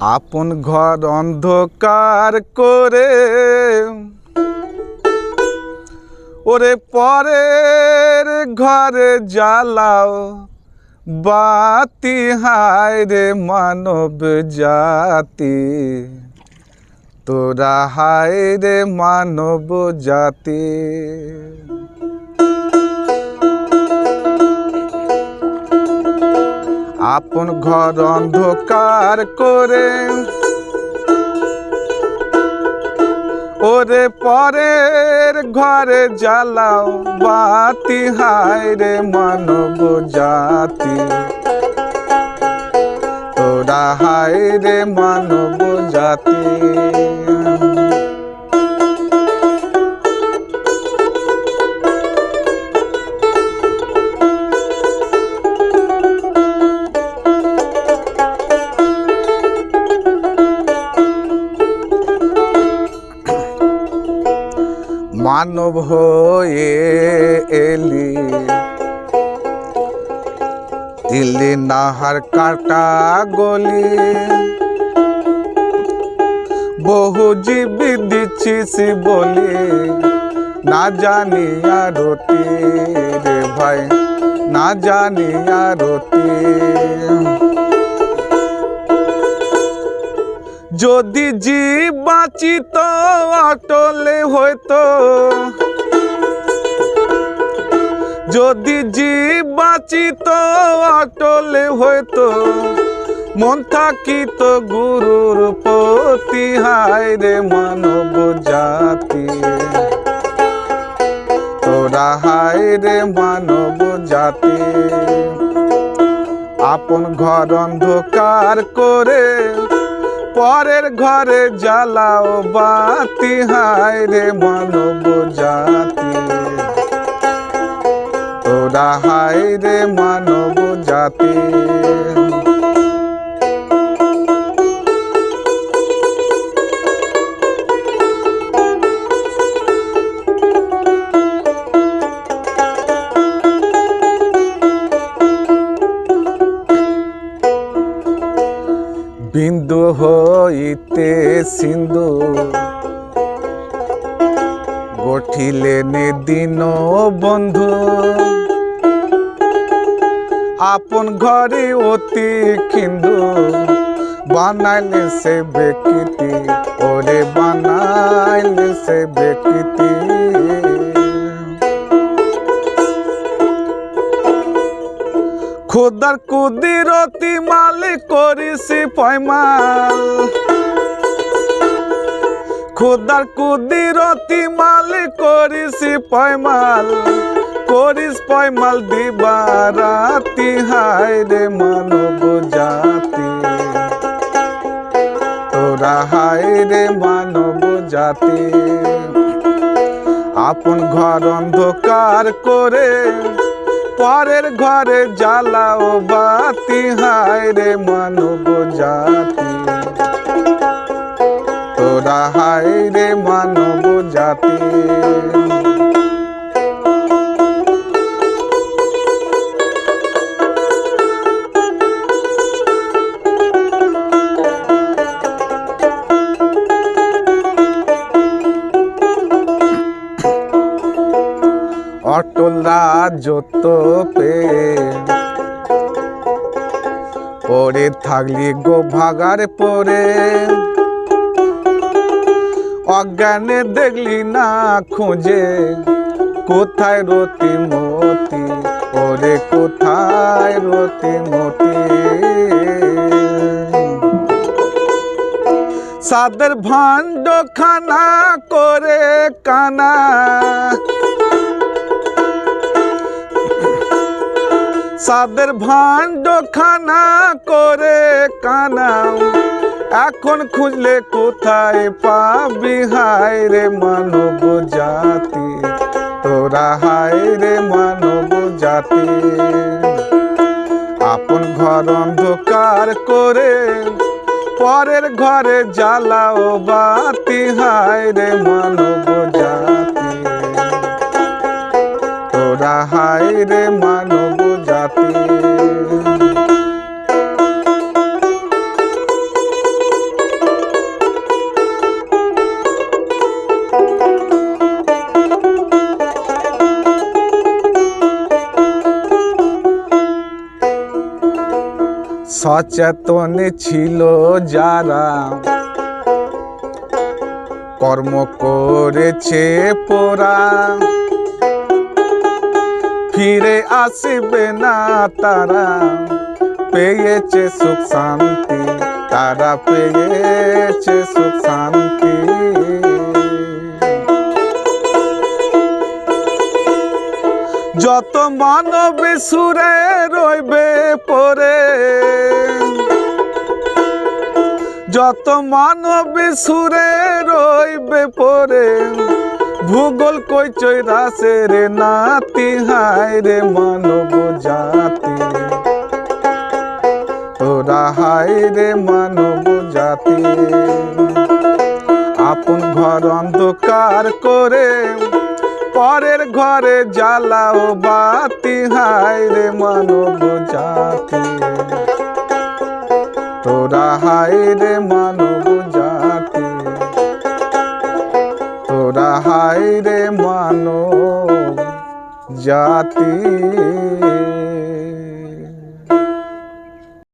আপন ঘর অন্ধকার করে ওরে পরের ঘরে জ্বালাও বাতি, হায় রে মানব জাতি, তোরা হায় রে মানব জাতি। আপন ঘর অন্ধকার করে ওরে পরের ঘরে জ্বালাও বাতি, হায় রে মানব জাতি, তোরা হায় রে মানব জাতি। মানব হয়ে এলি দিল্লি নাহার কাটা গলি, বহু জীবী দিচ্ছিস বলি না জানিয়া রতি রে ভাই, না জানিয়া রতি। যদি জীব বাঁচিত অটলে হইতো, যদি জীব বাঁচিত অটলে হইতো, মন থাকিত গুরুর প্রতি, হায় রে মানব জাতি, তোরা হায় রে মানব জাতি। আপন ঘর অন্ধকার করে পরের ঘরে জ্বালাও বাতি, হায় রে মানব জাতি, তোরা হায় রে মানব জাতি। বিন্দু হইতে সিন্ধু গঠিলেন দিন বন্ধু, আপন ঘরে অতি কিন্তু বানাইলে সে ব্যক্তি, ওরে বানাইলে সে ব্যক্তি। খোদার কুদিরতি মালিক করিসি পয়মাল, খোদার কুদিরতি মালিক করিসি পয়মাল, করিস পয়মাল দিবা রাতি, হায় রে মানব জাতি, তোরা হায় রে মানব জাতি। আপন ঘর অন্ধকার করে পরের ঘরে জ্বালাও বাতি, হায় রে মানব জাতি, তোরা হায় রে মানব জাতি। অটল রাজত্ব পেয়ে পরে থাকলি গো ভাগার পরে, অজ্ঞানে দেখলি না খুঁজে কোথায় রতি মতি, ওরে কোথায় রতি মতি। সাদের ভাণ্ড খানা করে কানা, সাদের ভাণ্ড খানা করে কানা, এখন খুঁজলে কোথায় পাবি, হায় রে মানব জাতি, তোরা হায় রে মানব জাতি। আপন ঘর অন্ধকার করে পরের ঘরে জ্বালাও বাতি, হায় রে মানব জাতি, তোরা হায় রে মানব জাতি। সচেতন ছিল যারা, কর্ম করেছে পোরা, ফিরে আসবে না তারা, পেয়েছে সুখ শান্তি, তারা পেয়েছে সুখ শান্তি। যত মানব সুরে রইবে পরে, যত মানব সুরে রইবে পরে, ভূগোল কই চৈরাসে রে নাতি, হায় রে মানব জাতি, তোরা হায় রে মানব জাতি। আপন ঘর অন্ধকার করে, পরের ঘরে জ্বালাও বাতি, হায় রে মানব জাতি, তোরা হায় রে মানব জাতি, তোরা হায় রে মানব জাতি।